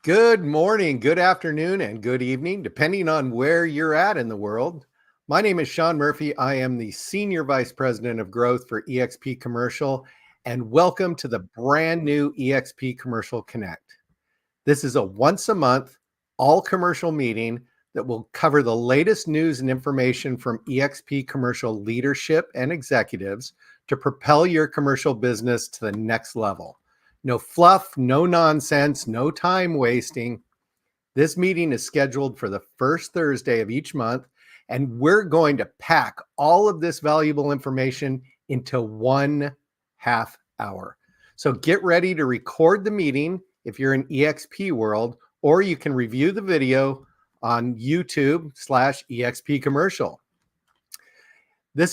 Good morning, good afternoon, and good evening, depending on where you're at in the world. My name is Sean Murphy. I am the Senior Vice President of Growth for eXp Commercial, and welcome to the brand new eXp Commercial Connect. This is a once a month, all commercial meeting that will cover the latest news and information from eXp Commercial leadership and executives to propel your commercial business to the next level. No fluff, no nonsense, no time wasting. This meeting is scheduled for the first Thursday of each month, and we're going to pack all of this valuable information into 1/2 hour. So get ready to record the meeting if you're in eXp world, or you can review the video on YouTube/eXp Commercial. If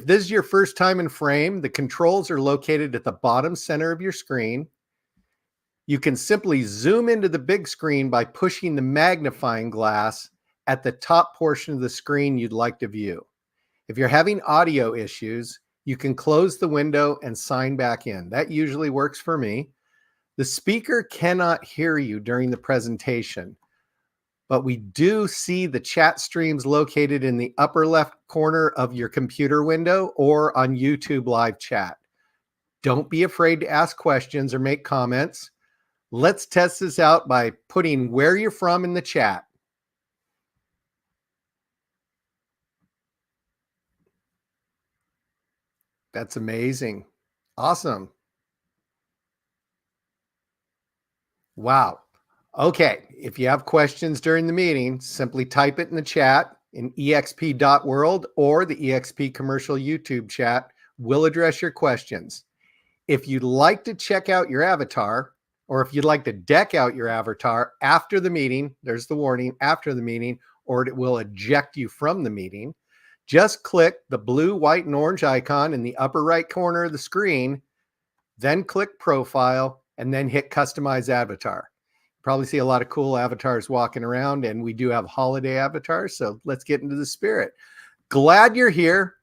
this is your first time in frame, the controls are located at the bottom center of your screen. You can simply zoom into the big screen by pushing the magnifying glass at the top portion of the screen you'd like to view. If you're having audio issues, you can close the window and sign back in. That usually works for me. The speaker cannot hear you during the presentation, but we do see the chat streams located in the upper left corner of your computer window or on YouTube live chat. Don't be afraid to ask questions or make comments. Let's test this out by putting where you're from in the chat. That's amazing. Awesome. Wow. Okay. If you have questions during the meeting, simply type it in the chat in exp.world or the eXp Commercial YouTube chat. We'll address your questions. If you'd like to check out your avatar, or if you'd like to deck out your avatar after the meeting, there's the warning, after the meeting, or it will eject you from the meeting, just click the blue, white, and orange icon in the upper right corner of the screen, then click Profile, and then hit Customize Avatar. Probably see a lot of cool avatars walking around, and we do have holiday avatars, so let's get into the spirit. Glad you're here.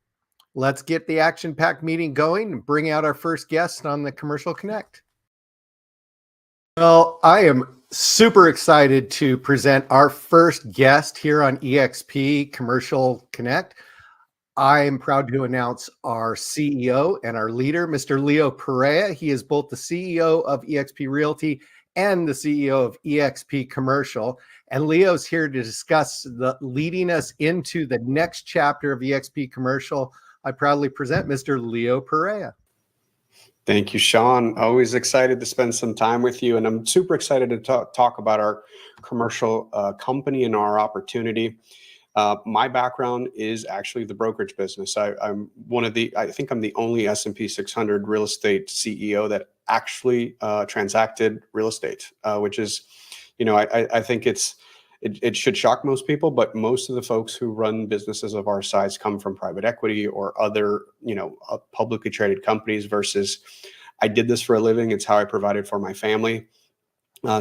Let's get the action-packed meeting going and bring out our first guest on the Commercial Connect. Well, I am super excited to present our first guest here on eXp Commercial Connect. I am proud to announce our CEO and our leader, Mr. Leo Pareja. He is both the CEO of eXp Realty and the CEO of eXp Commercial. And Leo's here to discuss leading us into the next chapter of eXp Commercial. I proudly present Mr. Leo Pareja. Thank you, Sean. Always excited to spend some time with you. And I'm super excited to talk about our commercial company and our opportunity. My background is actually the brokerage business. I think I'm the only S&P 600 real estate CEO that actually transacted real estate, which is, I think it should shock most people, but most of the folks who run businesses of our size come from private equity or other, publicly traded companies versus I did this for a living. It's how I provided for my family.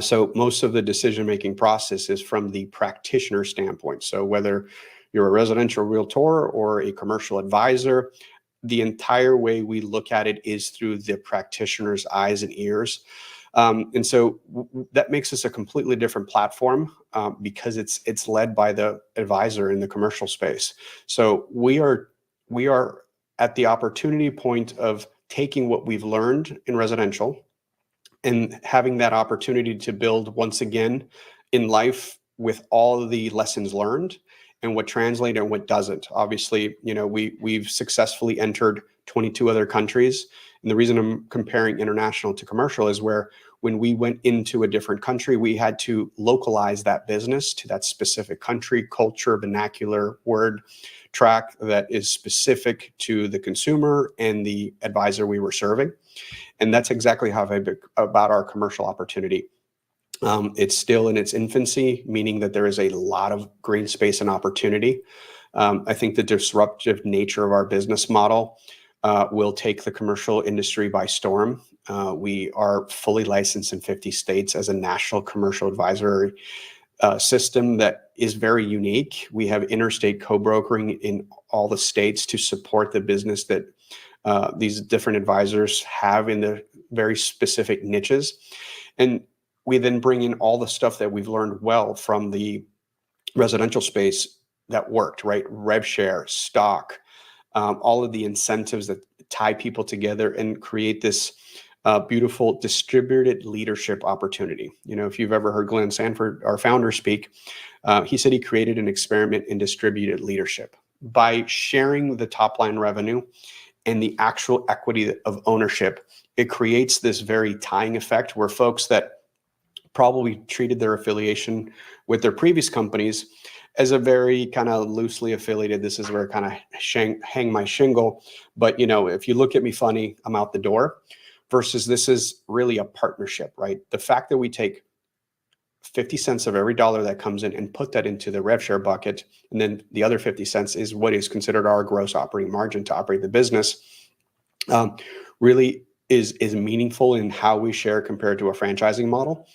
So most of the decision-making process is from the practitioner standpoint. So whether you're a residential realtor or a commercial advisor, the entire way we look at it is through the practitioner's eyes and ears. And so that makes us a completely different platform because it's led by the advisor in the commercial space. So we are at the opportunity point of taking what we've learned in residential and having that opportunity to build once again in life with all the lessons learned and what translates and what doesn't. Obviously, we've successfully entered 22 other countries. And the reason I'm comparing international to commercial is where when we went into a different country, we had to localize that business to that specific country, culture, vernacular, word track that is specific to the consumer and the advisor we were serving. And that's exactly how I think about our commercial opportunity. It's still in its infancy, meaning that there is a lot of green space and opportunity. I think the disruptive nature of our business model will take the commercial industry by storm. We are fully licensed in 50 states as a national commercial advisory system that is very unique. We have interstate co-brokering in all the states to support the business that these different advisors have in the very specific niches. And we then bring in all the stuff that we've learned well from the residential space that worked, right? Rev share, stock, all of the incentives that tie people together and create this beautiful distributed leadership opportunity. If you've ever heard Glenn Sanford, our founder, speak, he said he created an experiment in distributed leadership by sharing the top line revenue and the actual equity of ownership. It creates this very tying effect where folks that probably treated their affiliation with their previous companies as a very kind of loosely affiliated, this is where I kind of hang my shingle. But, if you look at me funny, I'm out the door, versus this is really a partnership, right? The fact that we take 50 cents of every dollar that comes in and put that into the rev share bucket, and then the other 50 cents is what is considered our gross operating margin to operate the business, really is meaningful in how we share compared to a franchising model.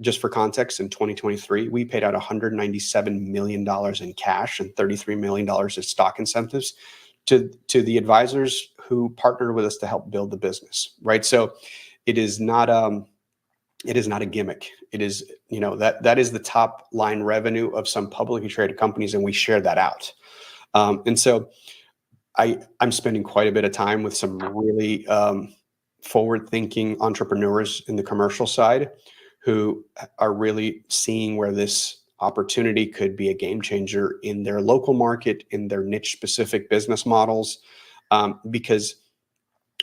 Just for context, in 2023, we paid out $197 million in cash and $33 million in stock incentives to the advisors who partnered with us to help build the business, right? So it is not a gimmick. It is, that is the top line revenue of some publicly traded companies, and we share that out. And so I'm spending quite a bit of time with some really forward-thinking entrepreneurs in the commercial side who are really seeing where this opportunity could be a game changer in their local market, in their niche specific business models. Because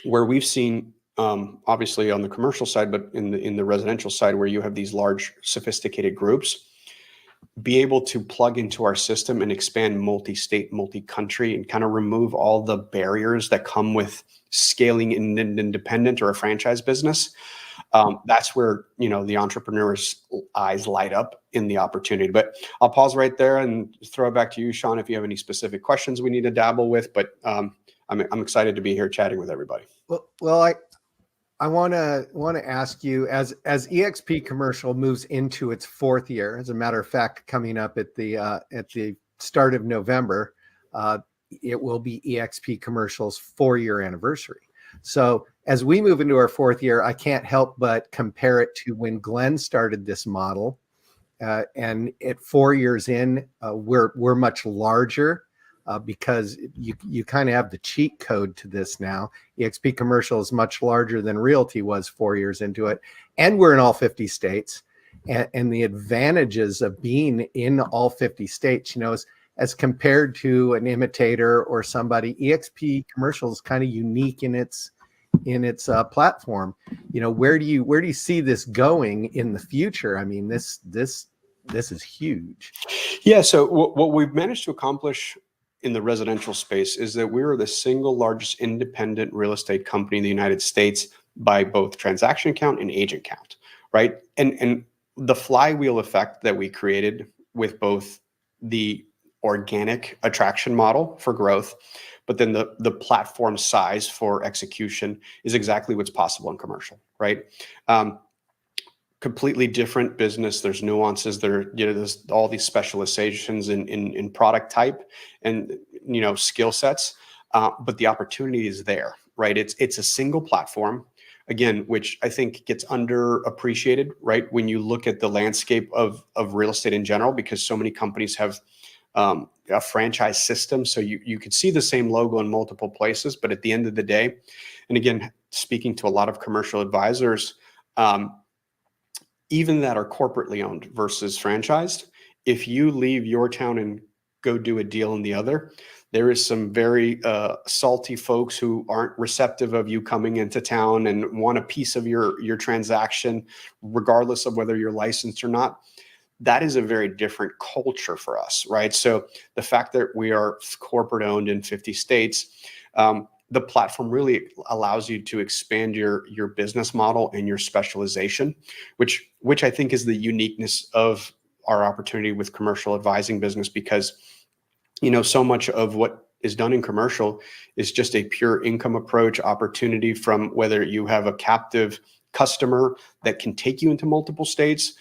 where we've seen, obviously on the commercial side, but in the residential side, where you have these large sophisticated groups, be able to plug into our system and expand multi-state, multi-country, and kind of remove all the barriers that come with scaling in an independent or a franchise business. That's where, the entrepreneur's eyes light up in the opportunity. But I'll pause right there and throw it back to you, Sean, if you have any specific questions we need to dabble with. But I'm excited to be here chatting with everybody. Well, I want to ask you, as eXp Commercial moves into its fourth year, as a matter of fact, coming up at the start of November, it will be eXp Commercial's 4-year anniversary. So as we move into our fourth year, I can't help but compare it to when Glenn started this model. And at 4 years in, we're much larger because you kind of have the cheat code to this now. eXp Commercial is much larger than Realty was 4 years into it. And we're in all 50 states. And the advantages of being in all 50 states, as compared to an imitator or somebody, eXp Commercial is kind of unique in its platform. Where do you see this going in the future? I mean, this is huge. Yeah. So what we've managed to accomplish in the residential space is that we're the single largest independent real estate company in the United States by both transaction count and agent count, right? And the flywheel effect that we created with both the organic attraction model for growth, but then the platform size for execution is exactly what's possible in commercial, right? Completely different business. There's nuances. There's all these specializations in product type and skill sets, but the opportunity is there, right? It's a single platform, again, which I think gets underappreciated, right? When you look at the landscape of real estate in general, because so many companies have a franchise system. So you could see the same logo in multiple places, but at the end of the day, and again, speaking to a lot of commercial advisors, even that are corporately owned versus franchised, if you leave your town and go do a deal in the other, there is some very salty folks who aren't receptive of you coming into town and want a piece of your transaction, regardless of whether you're licensed or not. That is a very different culture for us, right? So the fact that we are corporate owned in 50 states, the platform really allows you to expand your business model and your specialization, which I think is the uniqueness of our opportunity with commercial advising business, because so much of what is done in commercial is just a pure income approach opportunity, from whether you have a captive customer that can take you into multiple states,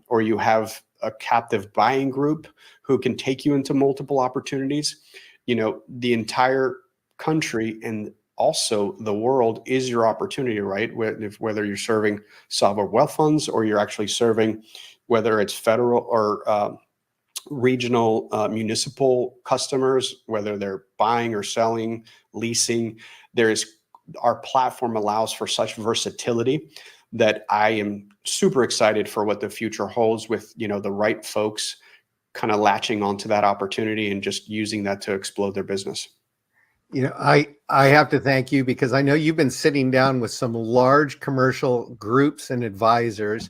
or you have a captive buying group who can take you into multiple opportunities. The entire country and also the world is your opportunity, right? Whether you're serving sovereign wealth funds or you're actually serving, whether it's federal or regional municipal customers, whether they're buying or selling, leasing, our platform allows for such versatility that I am super excited for what the future holds with, the right folks kind of latching onto that opportunity and just using that to explode their business. I have to thank you because I know you've been sitting down with some large commercial groups and advisors.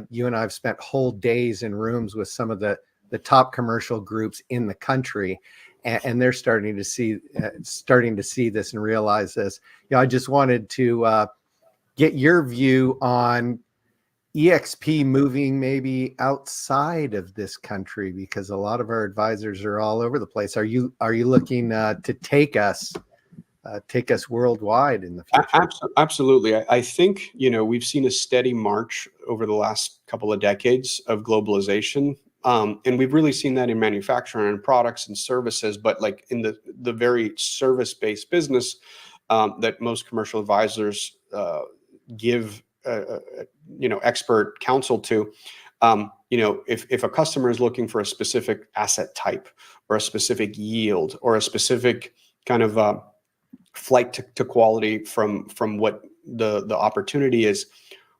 You and I have spent whole days in rooms with some of the top commercial groups in the country, and they're starting to see this and realize this. I just wanted to get your view on eXp moving maybe outside of this country, because a lot of our advisors are all over the place. Are you looking to take us worldwide in the future? Absolutely. I think, we've seen a steady march over the last couple of decades of globalization. And we've really seen that in manufacturing and products and services, but like in the very service-based business that most commercial advisors give expert counsel to. If a customer is looking for a specific asset type or a specific yield or a specific kind of flight to quality from what the opportunity is,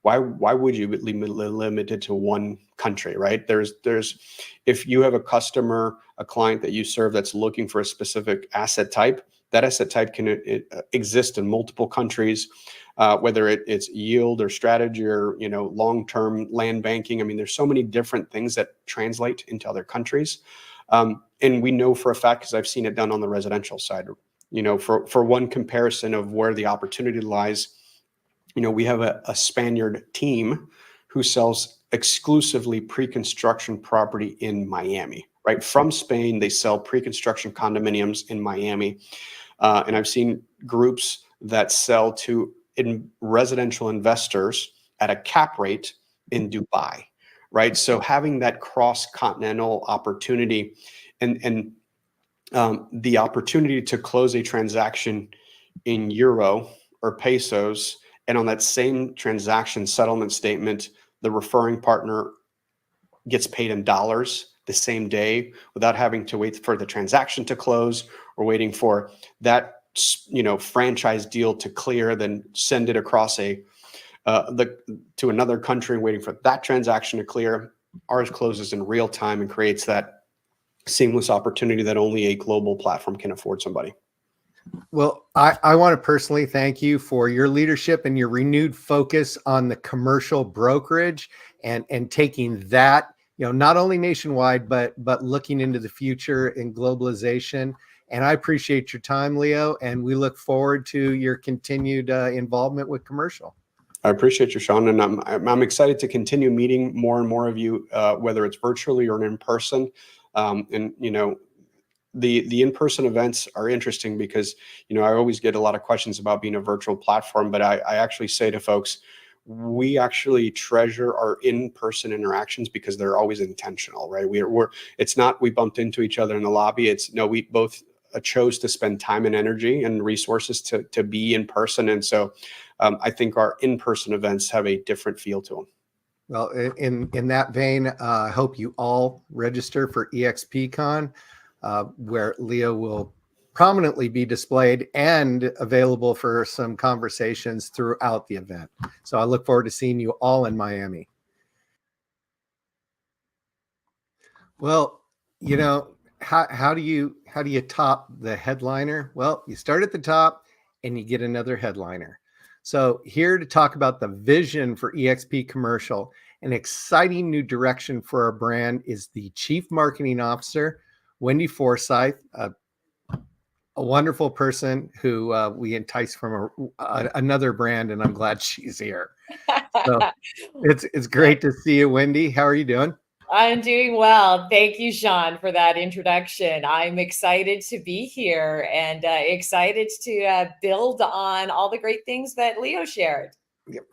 why would you be limited to one country, right? If you have a client that you serve that's looking for a specific asset type, that asset type can exist in multiple countries, whether it's yield or strategy or long-term land banking. I mean, there's so many different things that translate into other countries, and we know for a fact, because I've seen it done on the residential side. For one comparison of where the opportunity lies, we have a Spaniard team who sells exclusively pre-construction property in Miami. Right from Spain, they sell pre-construction condominiums in Miami. And I've seen groups that sell to residential investors at a cap rate in Dubai, right? So having that cross-continental opportunity and the opportunity to close a transaction in euro or pesos, and on that same transaction settlement statement, the referring partner gets paid in dollars the same day without having to wait for the transaction to close or waiting for that franchise deal to clear, then send it across to another country waiting for that transaction to clear. Ours closes in real time and creates that seamless opportunity that only a global platform can afford somebody. Well, I want to personally thank you for your leadership and your renewed focus on the commercial brokerage and taking that, not only nationwide, but looking into the future in globalization. And I appreciate your time, Leo, and we look forward to your continued involvement with commercial. I appreciate you, Sean, and I'm excited to continue meeting more and more of you, whether it's virtually or in person. The in-person events are interesting because, I always get a lot of questions about being a virtual platform, but I actually say to folks, we actually treasure our in-person interactions because they're always intentional, right? It's not we bumped into each other in the lobby. It's no, we both chose to spend time and energy and resources to be in person. And so I think our in-person events have a different feel to them. Well, in that vein, I hope you all register for eXpCon, where Leo will prominently be displayed and available for some conversations throughout the event. So I look forward to seeing you all in Miami. Well, how do you top the headliner? Well, you start at the top and you get another headliner. So here to talk about the vision for eXp Commercial, an exciting new direction for our brand, is the Chief Marketing Officer, Wendy Forsythe, a wonderful person who we enticed from another brand, and I'm glad she's here. So it's great to see you, Wendy. How are you doing? I'm doing well. Thank you, Sean, for that introduction. I'm excited to be here and excited to build on all the great things that Leo shared.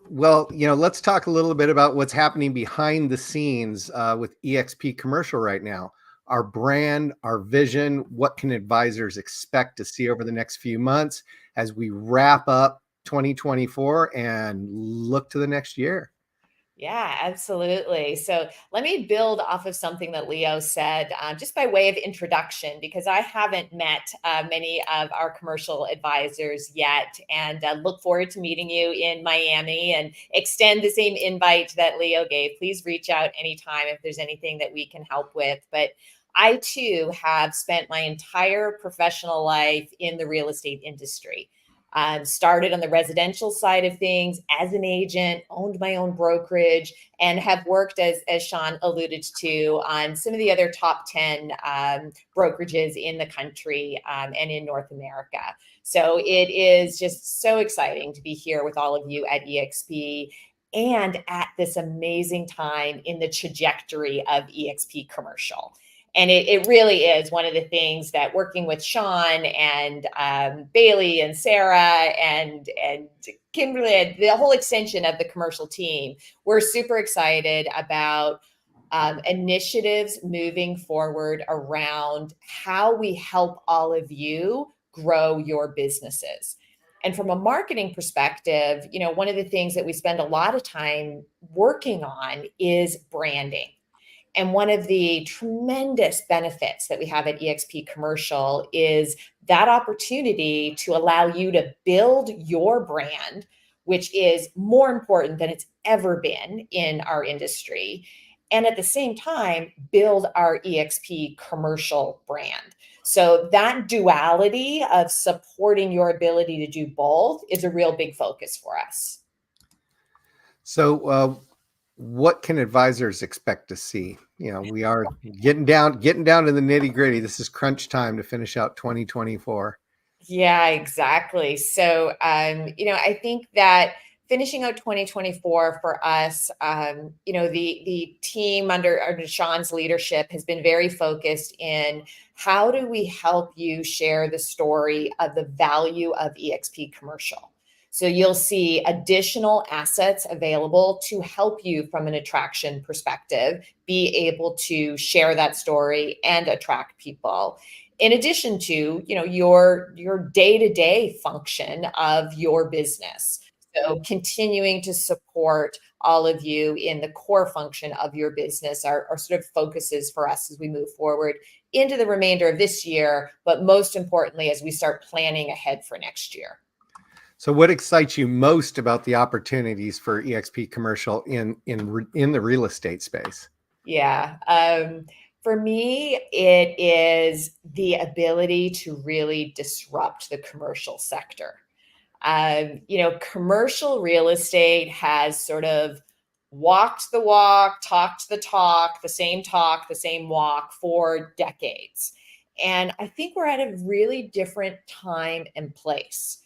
Well, let's talk a little bit about what's happening behind the scenes with eXp Commercial right now. our brand, our vision. What can advisors expect to see over the next few months as we wrap up 2024 and look to the next year? Yeah, absolutely. So let me build off of something that Leo said, just by way of introduction, because I haven't met many of our commercial advisors yet, and look forward to meeting you in Miami and extend the same invite that Leo gave. Please reach out anytime if there's anything that we can help with. But I too have spent my entire professional life in the real estate industry. Started on the residential side of things as an agent, owned my own brokerage, and have worked, as Sean alluded to, on some of the other top 10 brokerages in the country and in North America. So it is just so exciting to be here with all of you at eXp and at this amazing time in the trajectory of eXp Commercial. And it really is one of the things that working with Sean and Bailey and Sarah and Kimberly, the whole extension of the commercial team, we're super excited about initiatives moving forward around how we help all of you grow your businesses. And from a marketing perspective, one of the things that we spend a lot of time working on is branding. And one of the tremendous benefits that we have at eXp Commercial is that opportunity to allow you to build your brand, which is more important than it's ever been in our industry. And at the same time, build our eXp Commercial brand. So that duality of supporting your ability to do both is a real big focus for us. So, what can advisors expect to see? We are getting down to the nitty gritty. This is crunch time to finish out 2024. Yeah, exactly. So, I think that finishing out 2024 for us, the team under Sean's leadership has been very focused in how do we help you share the story of the value of eXp Commercial. So you'll see additional assets available to help you from an attraction perspective, be able to share that story and attract people. In addition to, your day-to-day function of your business. So continuing to support all of you in the core function of your business are sort of focuses for us as we move forward into the remainder of this year, but most importantly, as we start planning ahead for next year. So, what excites you most about the opportunities for eXp Commercial in the real estate space? Yeah. For me, it is the ability to really disrupt the commercial sector. Commercial real estate has sort of walked the walk, talked the talk, the same walk for decades. And I think we're at a really different time and place.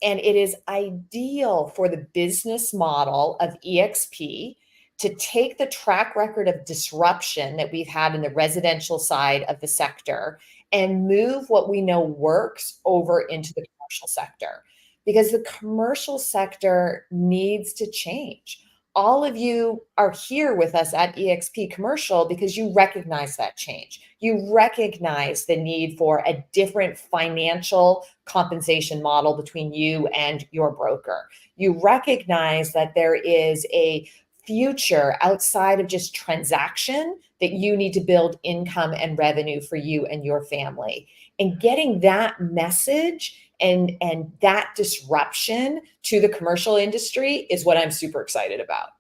And it is ideal for the business model of eXp to take the track record of disruption that we've had in the residential side of the sector and move what we know works over into the commercial sector, because the commercial sector needs to change. All of you are here with us at eXp Commercial because you recognize that change. You recognize the need for a different financial compensation model between you and your broker. You recognize that there is a future outside of just transaction, that you need to build income and revenue for you and your family. And getting that message and that disruption to the commercial industry is what I'm super excited about.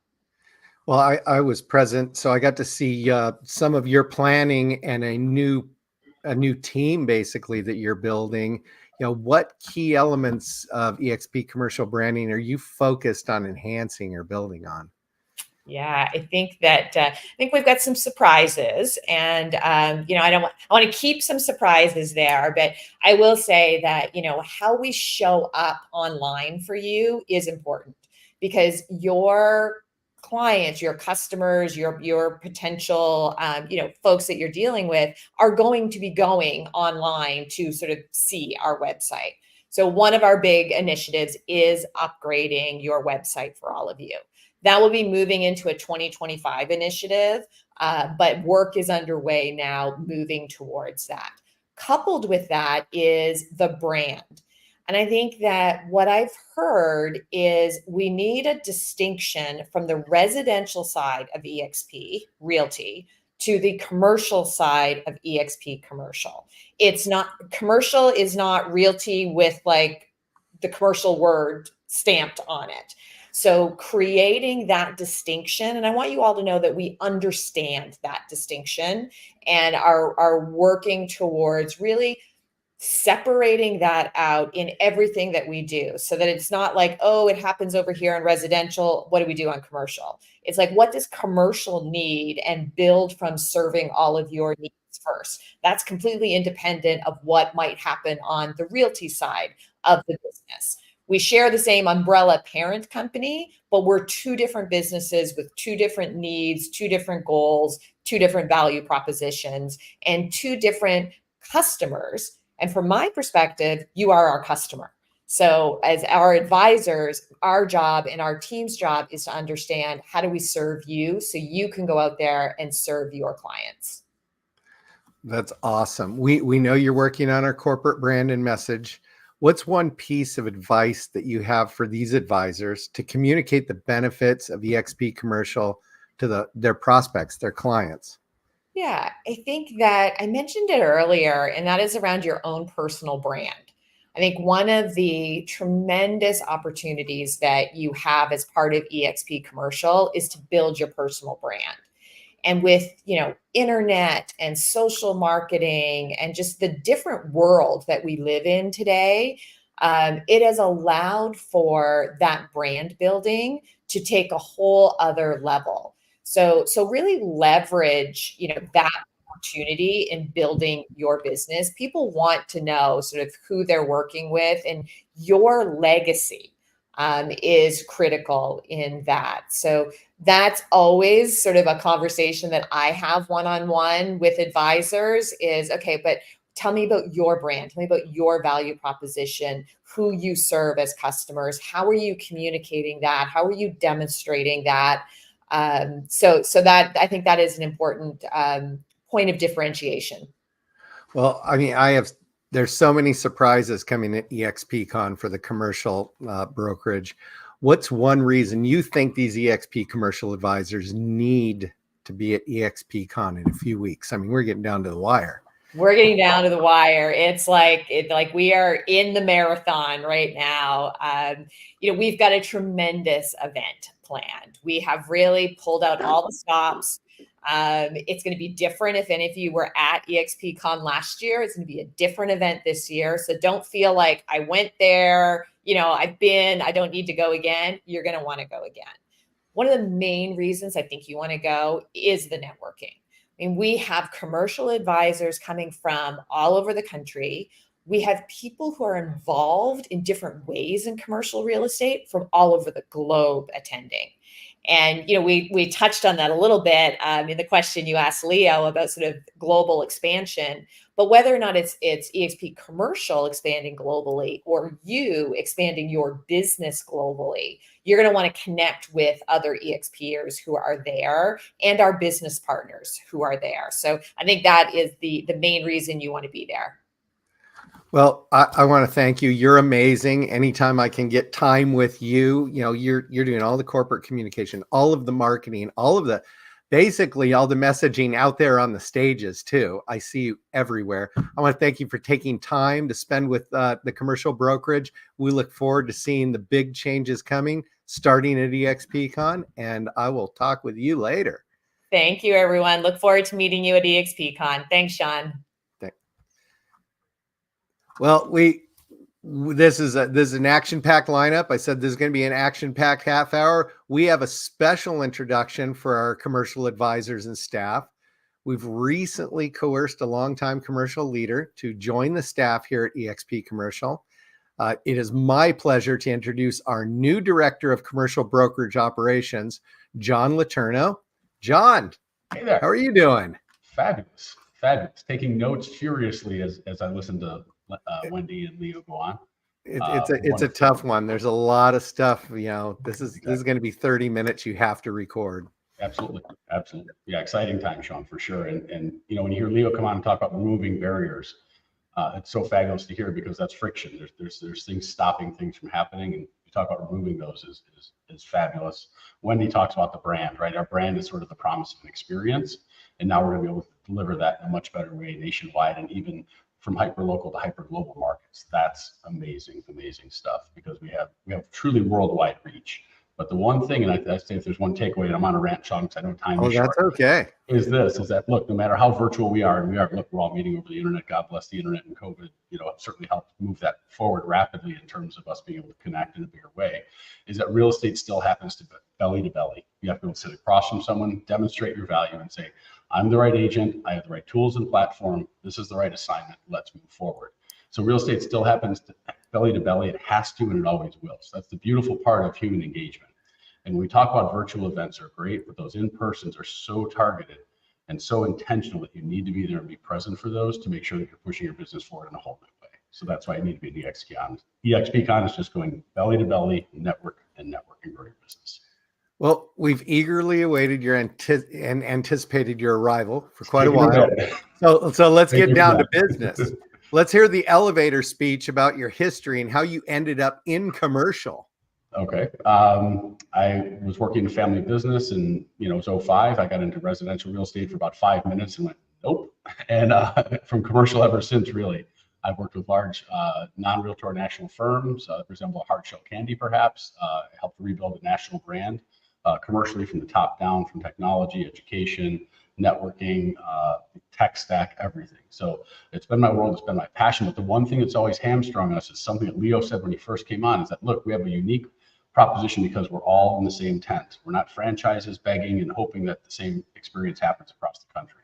Well, I was present, so I got to see some of your planning and a new team basically that you're building. What key elements of eXp Commercial branding are you focused on enhancing or building on? Yeah, I think we've got some surprises, and I want to keep some surprises there, but I will say that how we show up online for you is important, because your clients, your customers, your potential folks that you're dealing with are going to be going online to sort of see our website. So one of our big initiatives is upgrading your website for all of you. That will be moving into a 2025 initiative, but work is underway now moving towards that. Coupled with that is the brand. And I think that what I've heard is we need a distinction from the residential side of eXp Realty to the commercial side of eXp Commercial. It's not, commercial is not realty with like the commercial word stamped on it. So creating that distinction, and I want you all to know that we understand that distinction and are working towards really separating that out in everything that we do, so that it's not like, oh, it happens over here in residential, what do we do on commercial? It's like, what does commercial need, and build from serving all of your needs first. That's completely independent of what might happen on the realty side of the business. We share the same umbrella parent company, but we're two different businesses with two different needs, two different goals, two different value propositions, and two different customers. And from my perspective, you are our customer. So as our advisors, our job and our team's job is to understand, how do we serve you so you can go out there and serve your clients? That's awesome. We know you're working on our corporate brand and message. What's one piece of advice that you have for these advisors to communicate the benefits of eXp Commercial to their prospects, their clients? Yeah, I think that I mentioned it earlier, and that is around your own personal brand. I think one of the tremendous opportunities that you have as part of eXp Commercial is to build your personal brand. And with, internet and social marketing and just the different world that we live in today, it has allowed for that brand building to take a whole other level. So really leverage, that opportunity in building your business. People want to know sort of who they're working with, and your legacy is critical in that. So that's always sort of a conversation that I have one-on-one with advisors is, okay, but tell me about your brand. Tell me about your value proposition, who you serve as customers. How are you communicating that? How are you demonstrating that? So that, I think that is an important point of differentiation. Well, I mean, there's so many surprises coming at eXpCon for the commercial brokerage. What's one reason you think these eXp commercial advisors need to be at eXpCon in a few weeks? I mean, we're getting down to the wire. We're getting down to the wire. It's like we are in the marathon right now. We've got a tremendous event planned. We have really pulled out all the stops. It's going to be different. If any of you were at eXpCon last year, it's going to be a different event this year. So don't feel like I went there, I don't need to go again. You're going to want to go again. One of the main reasons I think you want to go is the networking. I mean, we have commercial advisors coming from all over the country. We have people who are involved in different ways in commercial real estate from all over the globe attending. And, we touched on that a little bit in the question you asked Leo about sort of global expansion, but whether or not it's eXp Commercial expanding globally or you expanding your business globally, you're going to want to connect with other eXpers who are there and our business partners who are there. So I think that is the main reason you want to be there. Well, I want to thank you. You're amazing. Anytime I can get time with you, you're doing all the corporate communication, all of the marketing, basically all the messaging out there on the stages too. I see you everywhere. I want to thank you for taking time to spend with the commercial brokerage. We look forward to seeing the big changes coming starting at eXpCon, and I will talk with you later. Thank you, everyone. Look forward to meeting you at eXpCon. Thanks, Sean. Well, this is an action-packed lineup. I said this is going to be an action-packed half hour. We have a special introduction for our commercial advisors and staff. We've recently coerced a longtime commercial leader to join the staff here at eXp Commercial. It is my pleasure to introduce our new director of commercial brokerage operations, John LeTourneau. John, hey there. How are you doing? Fabulous. Taking notes furiously as I listen to Wendy and Leo go on. It's a tough one. There's a lot of stuff. This is going to be 30 minutes you have to record. Absolutely. Yeah, exciting time, Sean, for sure. And when you hear Leo come on and talk about removing barriers, it's so fabulous to hear, because that's friction. There's things stopping things from happening, and you talk about removing those is fabulous. Wendy talks about the brand, right? Our brand is sort of the promise of an experience, and now we're going to be able to deliver that in a much better way nationwide, and even from hyper local to hyper global markets. That's amazing stuff, because we have truly worldwide reach. But the one thing, and I say if there's one takeaway, and I'm on a rant, Sean, because I know time is short. That's okay. Is that, look, no matter how virtual we are, look, we're all meeting over the internet. God bless the internet, and COVID, certainly helped move that forward rapidly in terms of us being able to connect in a bigger way. Is that real estate still happens to belly to belly. You have to be able to sit across from someone, demonstrate your value, and say, I'm the right agent. I have the right tools and platform. This is the right assignment. Let's move forward. So real estate still happens to belly to belly. It has to, and it always will. So that's the beautiful part of human engagement. And when we talk about virtual events are great, but those in-persons are so targeted and so intentional that you need to be there and be present for those to make sure that you're pushing your business forward in a whole new way. So that's why you need to be an eXp. eXpCon is just going belly to belly, network and grow your business. Well, we've eagerly awaited your and anticipated your arrival for quite a while. So let's get down to business. Let's hear the elevator speech about your history and how you ended up in commercial. Okay. I was working in a family business, and it was 2005. I got into residential real estate for about 5 minutes and went, nope. And from commercial ever since, really. I've worked with large non-realtor national firms, resemble a hard shell candy, perhaps. Helped rebuild a national brand commercially from the top down, from technology, education, networking, tech stack, everything. So it's been my world, it's been my passion. But the one thing that's always hamstrung us is something that Leo said when he first came on, is that, look, we have a unique proposition because we're all in the same tent. We're not franchises begging and hoping that the same experience happens across the country.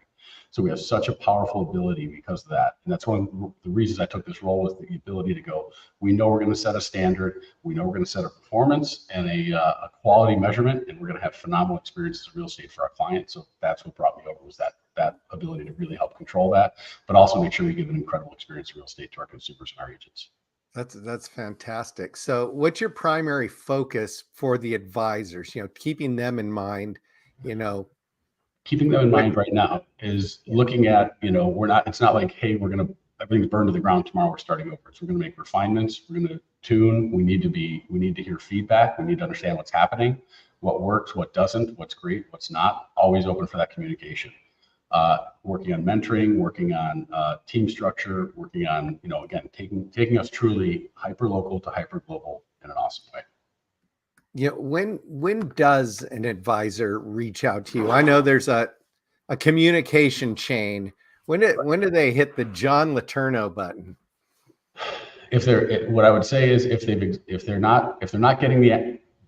So we have such a powerful ability because of that. And that's one of the reasons I took this role, was the ability to go, we know we're going to set a standard, we know we're going to set a performance and a quality measurement, and we're going to have phenomenal experiences in real estate for our clients. So that's what brought me over, was that ability to really help control that, but also make sure we give an incredible experience in real estate to our consumers and our agents. That's fantastic. So what's your primary focus for the advisors, keeping them in mind, Keeping them in mind right now is looking at, it's not like, hey, everything's burned to the ground, tomorrow we're starting over. So we're going to make refinements, we're going to tune, we need to hear feedback, we need to understand what's happening, what works, what doesn't, what's great, what's not, always open for that communication. Working on mentoring, working on team structure, working on, again, taking us truly hyper local to hyper global in an awesome way. When does an advisor reach out to you? I know there's a communication chain. When do they hit the John LeTourneau button? What I would say is if they're not getting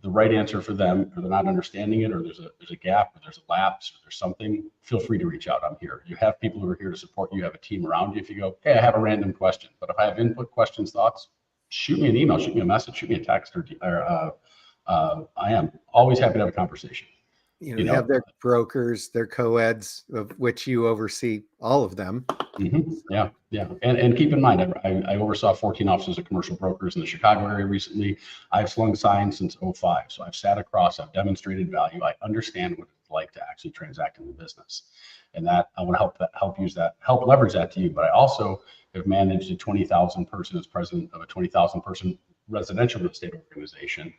the right answer for them, or they're not understanding it, or there's a gap, or there's a lapse, or there's something, feel free to reach out. I'm here. You have people who are here to support you. You have a team around you. If you go, hey, I have a random question, but if I have input, questions, thoughts, shoot me an email, shoot me a message, shoot me a text, or I am always happy to have a conversation. You have their brokers, their co-eds, of which you oversee all of them. Mm-hmm. Yeah. And keep in mind, I oversaw 14 offices of commercial brokers in the Chicago area recently. I've slung signs since 2005. So I've sat across, I've demonstrated value. I understand what it's like to actually transact in the business. And that I want to help leverage that to you. But I also have managed a 20,000 person, as president of a 20,000 person residential real estate organization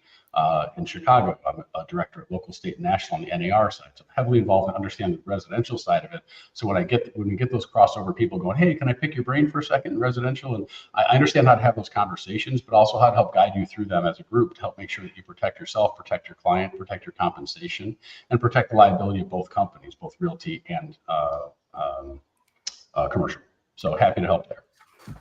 in Chicago. I'm a director at local, state, and national on the NAR side. So I'm heavily involved and understand the residential side of it. So when we get those crossover people going, hey, can I pick your brain for a second in residential? And I understand how to have those conversations, but also how to help guide you through them as a group to help make sure that you protect yourself, protect your client, protect your compensation, and protect the liability of both companies, both realty and commercial. So happy to help there.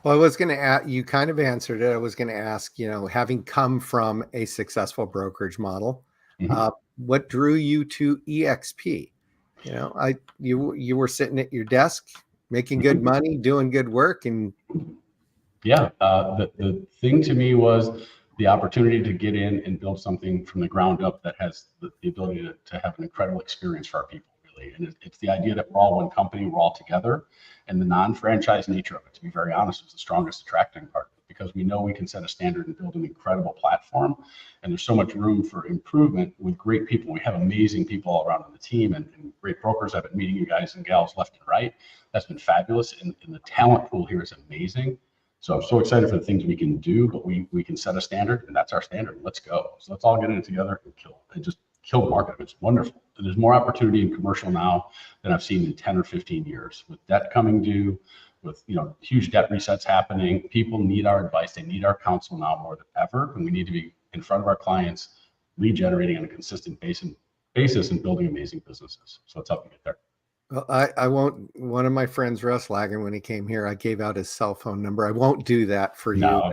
Well, I was going to ask, you kind of answered it. I was going to ask, having come from a successful brokerage model, mm-hmm. What drew you to eXp? You were sitting at your desk, making good money, doing good work. And yeah, the thing to me was the opportunity to get in and build something from the ground up that has the ability to have an incredible experience for our people. And it's the idea that we're all one company, we're all together, and the non-franchise nature of it, to be very honest, is the strongest attracting part, because we know we can set a standard and build an incredible platform. And there's so much room for improvement with great people. We have amazing people all around on the team and great brokers. I've been meeting you guys and gals left and right. That's been fabulous. And the talent pool here is amazing. So I'm so excited for the things we can do, but we can set a standard, and that's our standard. Let's go. So let's all get in it together and just kill the market. It's wonderful. And there's more opportunity in commercial now than I've seen in 10 or 15 years. With debt coming due, with huge debt resets happening, people need our advice. They need our counsel now more than ever, and we need to be in front of our clients, lead generating on a consistent basis and building amazing businesses. So let's help you get there. Well, I won't. One of my friends, Russ Lagan, when he came here, I gave out his cell phone number. I won't do that for you. No.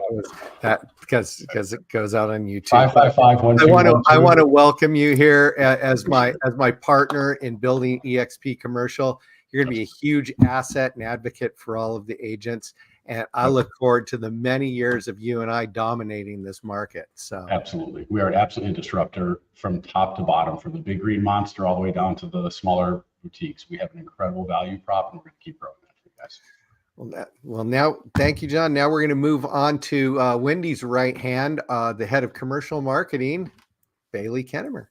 Because it goes out on YouTube. 555-1212. I want to welcome you here as my partner in building eXp Commercial. You're going to be a huge asset and advocate for all of the agents, and I look forward to the many years of you and I dominating this market. So absolutely, we are absolutely a disruptor from top to bottom, from the big green monster all the way down to the smaller boutiques. We have an incredible value prop, and we're going to keep growing that for you guys. Well, now, thank you, John. Now we're going to move on to Wendy's right hand, the head of commercial marketing, Bailey Kennemer.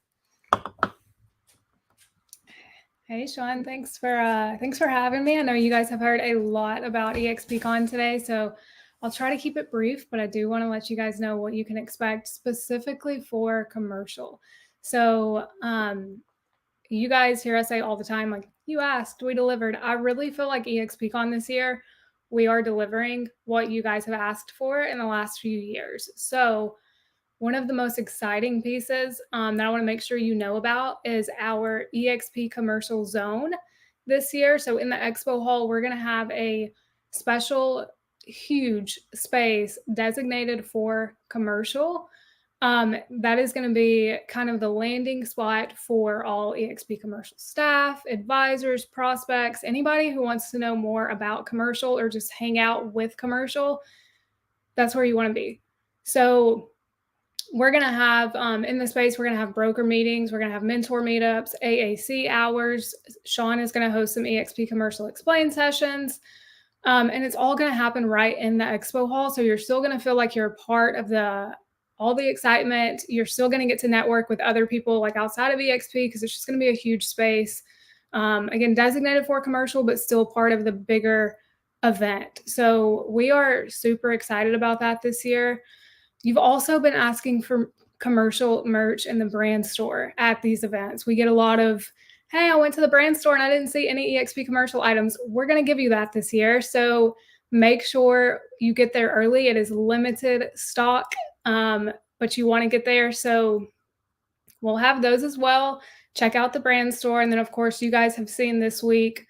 Hey, Sean, thanks for having me. I know you guys have heard a lot about eXpCon today, so I'll try to keep it brief, but I do want to let you guys know what you can expect specifically for commercial. So, you guys hear us say all the time, like, you asked, we delivered. I really feel like eXpCon this year, we are delivering what you guys have asked for in the last few years. So one of the most exciting pieces that I want to make sure you know about is our eXp commercial zone this year. So in the expo hall, we're going to have a special, huge space designated for commercial. That is going to be kind of the landing spot for all eXp commercial staff, advisors, prospects, anybody who wants to know more about commercial or just hang out with commercial. That's where you want to be. So we're going to have, in the space, we're going to have broker meetings. We're going to have mentor meetups, AAC hours. Sean is going to host some eXp commercial explain sessions. And it's all going to happen right in the expo hall. So you're still going to feel like you're a part of all the excitement. You're still going to get to network with other people like outside of eXp because it's just going to be a huge space. Again, designated for commercial, but still part of the bigger event. So we are super excited about that this year. You've also been asking for commercial merch in the brand store at these events. We get a lot of, hey, I went to the brand store and I didn't see any eXp commercial items. We're going to give you that this year. So make sure you get there early. It is limited stock, but you want to get there. So we'll have those as well. Check out the brand store. And then, of course, you guys have seen this week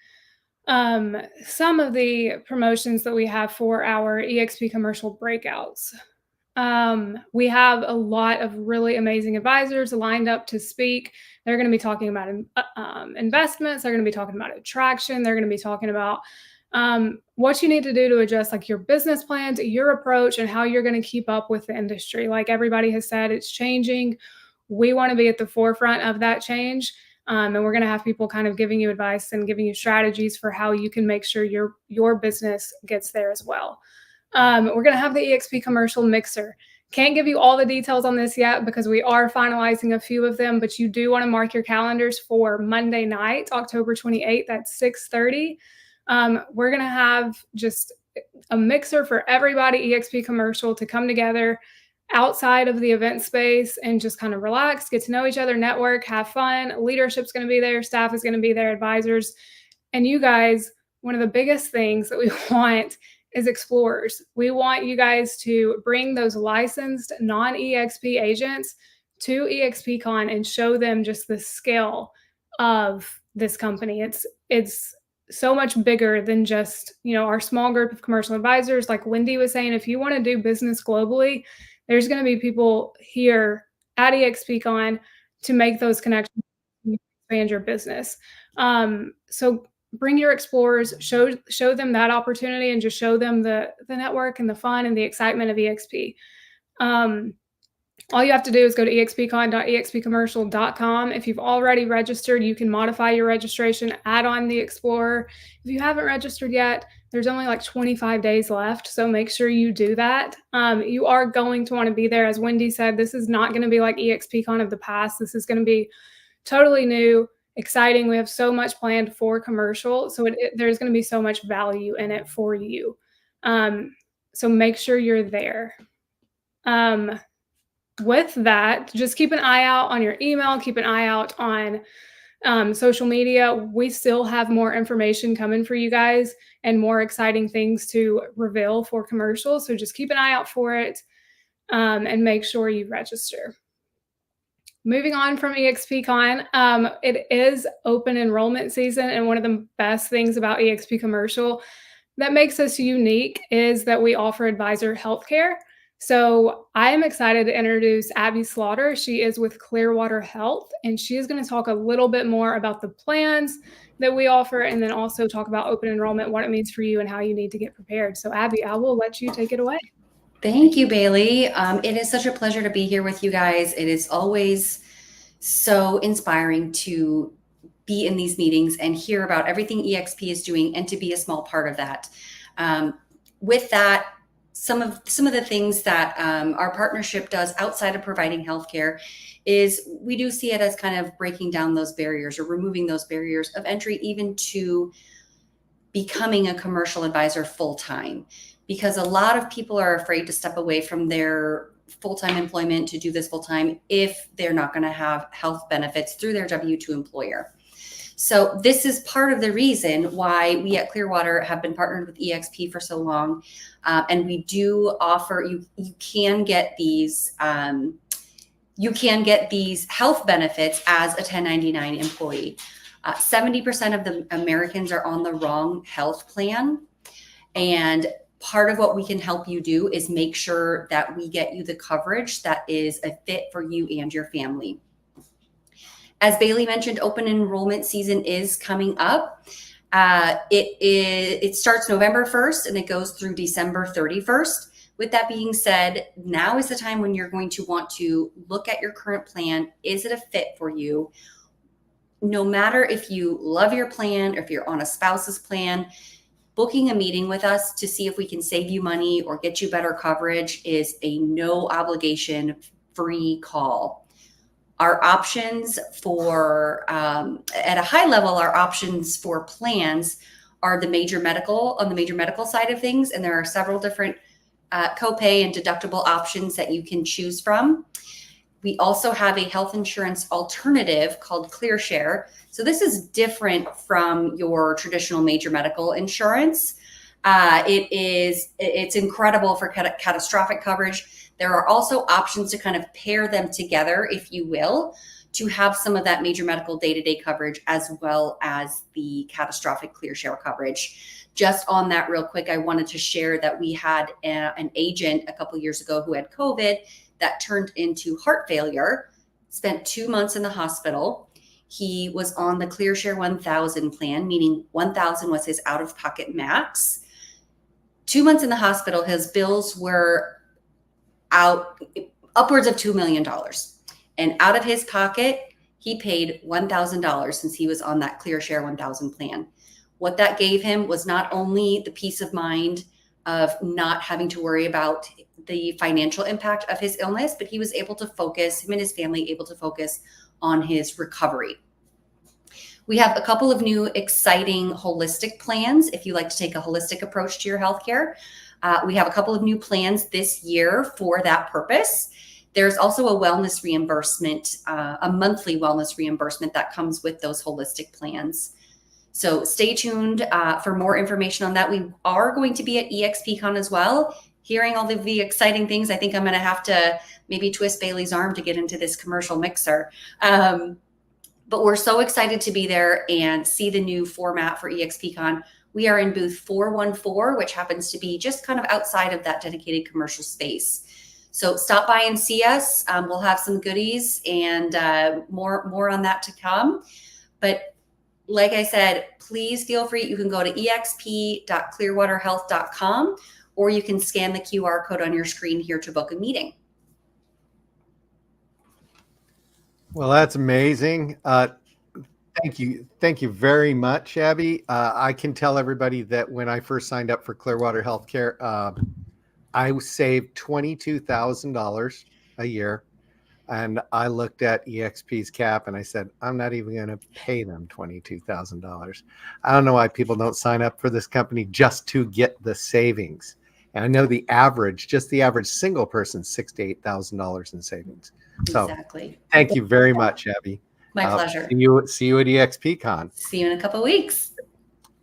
some of the promotions that we have for our eXp commercial breakouts. We have a lot of really amazing advisors lined up to speak. They're going to be talking about investments. They're going to be talking about attraction. They're going to be talking about what you need to do to adjust like your business plans, your approach, and how you're going to keep up with the industry. Like everybody has said, it's changing. We want to be at the forefront of that change. And we're going to have people kind of giving you advice and giving you strategies for how you can make sure your business gets there as well. We're going to have the eXp commercial mixer. Can't give you all the details on this yet because we are finalizing a few of them, but you do want to mark your calendars for Monday night, October 28th at 6:30. We're going to have just a mixer for everybody, eXp commercial, to come together outside of the event space and just kind of relax, get to know each other, network, have fun. Leadership's going to be there. Staff is going to be there, advisors. And you guys, one of the biggest things that we want is explorers. We want you guys to bring those licensed non-eXp agents to eXpCon and show them just the scale of this company. It's so much bigger than just, our small group of commercial advisors. Like Wendy was saying, if you want to do business globally, there's going to be people here at eXpCon to make those connections and expand your business. So bring your explorers, show them that opportunity, and just show them the network and the fun and the excitement of eXp. All you have to do is go to expcon.expcommercial.com. If you've already registered, you can modify your registration, add on the Explorer. If you haven't registered yet, there's only like 25 days left, so make sure you do that. You are going to want to be there. As Wendy said, this is not going to be like eXpCon of the past. This is going to be totally new, exciting. We have so much planned for commercial, so there's going to be so much value in it for you. So make sure you're there. With that, just keep an eye out on your email, keep an eye out on social media. We still have more information coming for you guys and more exciting things to reveal for commercials. So just keep an eye out for it and make sure you register. Moving on from eXpCon, it is open enrollment season, and one of the best things about eXp Commercial that makes us unique is that we offer advisor healthcare. So I am excited to introduce Abby Slaughter. She is with Clearwater Health, and she is going to talk a little bit more about the plans that we offer, and then also talk about open enrollment, what it means for you, and how you need to get prepared. So Abby, I will let you take it away. Thank you, Bailey. It is such a pleasure to be here with you guys. It is always so inspiring to be in these meetings and hear about everything eXp is doing and to be a small part of that. With that, some of the things that our partnership does outside of providing healthcare is we do see it as kind of breaking down those barriers or removing those barriers of entry even to becoming a commercial advisor full-time, because a lot of people are afraid to step away from their full-time employment to do this full-time if they're not going to have health benefits through their W-2 employer. So this is part of the reason why we at Clearwater have been partnered with eXp for so long. And we do offer, you can get these health benefits as a 1099 employee. 70% of the Americans are on the wrong health plan. And part of what we can help you do is make sure that we get you the coverage that is a fit for you and your family. As Bailey mentioned, open enrollment season is coming up. It starts November 1st and it goes through December 31st. With that being said, now is the time when you're going to want to look at your current plan. Is it a fit for you? No matter if you love your plan or if you're on a spouse's plan, booking a meeting with us to see if we can save you money or get you better coverage is a no obligation free call. Our options for, at a high level, our options for plans are on the major medical side of things. And there are several different copay and deductible options that you can choose from. We also have a health insurance alternative called ClearShare. So this is different from your traditional major medical insurance. It's incredible for catastrophic coverage. There are also options to kind of pair them together, if you will, to have some of that major medical day-to-day coverage as well as the catastrophic ClearShare coverage. Just on that real quick, I wanted to share that we had an agent a couple years ago who had COVID that turned into heart failure, spent 2 months in the hospital. He was on the ClearShare 1000 plan, meaning 1,000 was his out-of-pocket max. 2 months in the hospital, his bills were out upwards of $2 million. And out of his pocket, he paid $1,000 since he was on that ClearShare 1000 plan. What that gave him was not only the peace of mind of not having to worry about the financial impact of his illness, but he was able to focus, him and his family able to focus on his recovery. We have a couple of new exciting holistic plans if you like to take a holistic approach to your healthcare. We have a couple of new plans this year for that purpose. There's also a wellness reimbursement, a monthly wellness reimbursement that comes with those holistic plans. So stay tuned for more information on that. We are going to be at eXpCon as well, hearing all of the exciting things. I think I'm going to have to maybe twist Bailey's arm to get into this commercial mixer. But we're so excited to be there and see the new format for eXpCon. We are in booth 414, which happens to be just kind of outside of that dedicated commercial space. So stop by and see us. We'll have some goodies and more on that to come. But like I said, please feel free. You can go to exp.clearwaterhealth.com or you can scan the QR code on your screen here to book a meeting. Well, that's amazing. Thank you very much, Abby. I can tell everybody that when I first signed up for Clearwater Healthcare, I saved $22,000 a year. And I looked at eXp's cap and I said, I'm not even going to pay them $22,000. I don't know why people don't sign up for this company just to get the savings. And I know just the average single person, $6,000 to $8,000 in savings. So Exactly. thank you very much, Abby. My pleasure. See you at eXpCon. See you in a couple of weeks.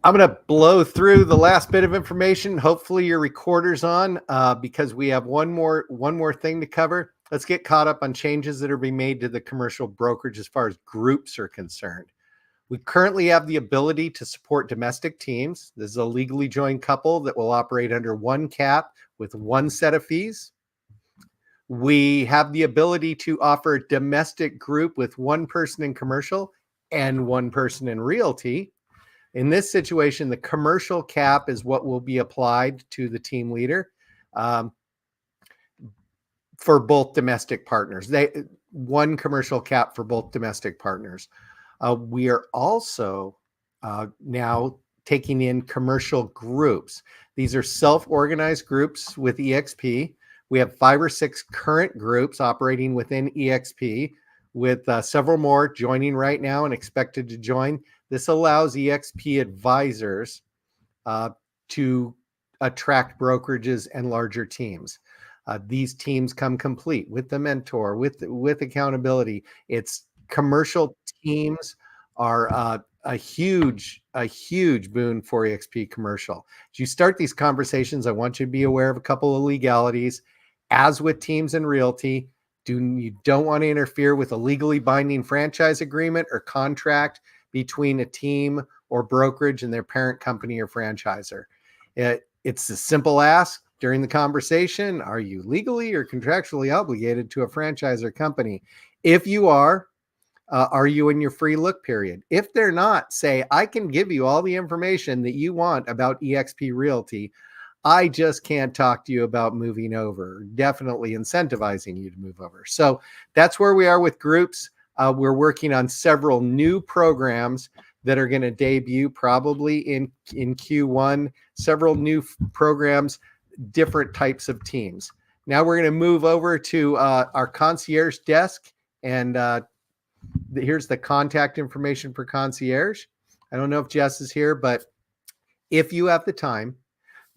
I'm going to blow through the last bit of information. Hopefully your recorder's on because we have one more thing to cover. Let's get caught up on changes that are being made to the commercial brokerage as far as groups are concerned. We currently have the ability to support domestic teams. This is a legally joined couple that will operate under one cap with one set of fees. We have the ability to offer a domestic group with one person in commercial and one person in realty. In this situation, the commercial cap is what will be applied to the team leader for both domestic partners. One commercial cap for both domestic partners. We are also now taking in commercial groups. These are self-organized groups with eXp. We have 5 or 6 current groups operating within eXp with several more joining right now and expected to join. This allows eXp advisors to attract brokerages and larger teams. These teams come complete with the mentor, with accountability. It's commercial teams are a huge boon for eXp commercial. As you start these conversations, I want you to be aware of a couple of legalities. As with teams and realty, you don't want to interfere with a legally binding franchise agreement or contract between a team or brokerage and their parent company or franchisor. It's a simple ask during the conversation. Are you legally or contractually obligated to a franchise or company? If you are you in your free look period? If they're not, say, I can give you all the information that you want about eXp Realty. I just can't talk to you about moving over, definitely incentivizing you to move over. So that's where we are with groups. We're working on several new programs that are going to debut probably in Q1, several new programs, different types of teams. Now we're going to move over to our concierge desk, and here's the contact information for concierge. I don't know if Jess is here, but if you have the time,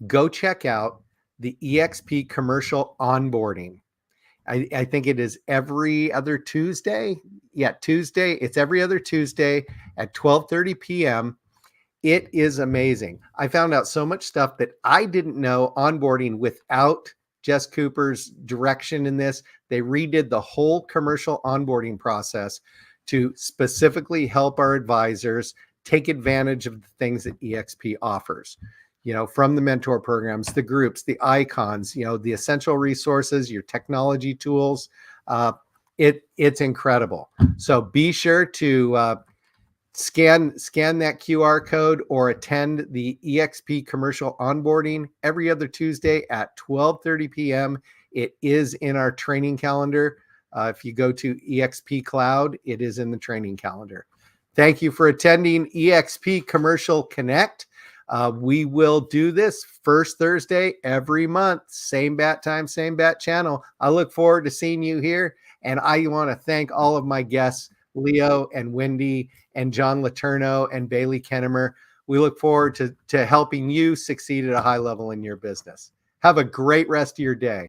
go check out the eXp commercial onboarding. I think it is every other Tuesday. Yeah, Tuesday. It's every other Tuesday at 12:30 p.m. It is amazing. I found out so much stuff that I didn't know onboarding without Jess Cooper's direction in this. They redid the whole commercial onboarding process to specifically help our advisors take advantage of the things that eXp offers. From the mentor programs, the groups, the icons, the essential resources, your technology tools. It's incredible. So be sure to scan that QR code or attend the eXp commercial onboarding every other Tuesday at 12:30 p.m. It is in our training calendar. If you go to eXp Cloud, it is in the training calendar. Thank you for attending eXp Commercial Connect. We will do this first Thursday every month, same bat time, same bat channel. I look forward to seeing you here. And I want to thank all of my guests, Leo and Wendy and John LeTourneau and Bailey Kennemer. We look forward to helping you succeed at a high level in your business. Have a great rest of your day.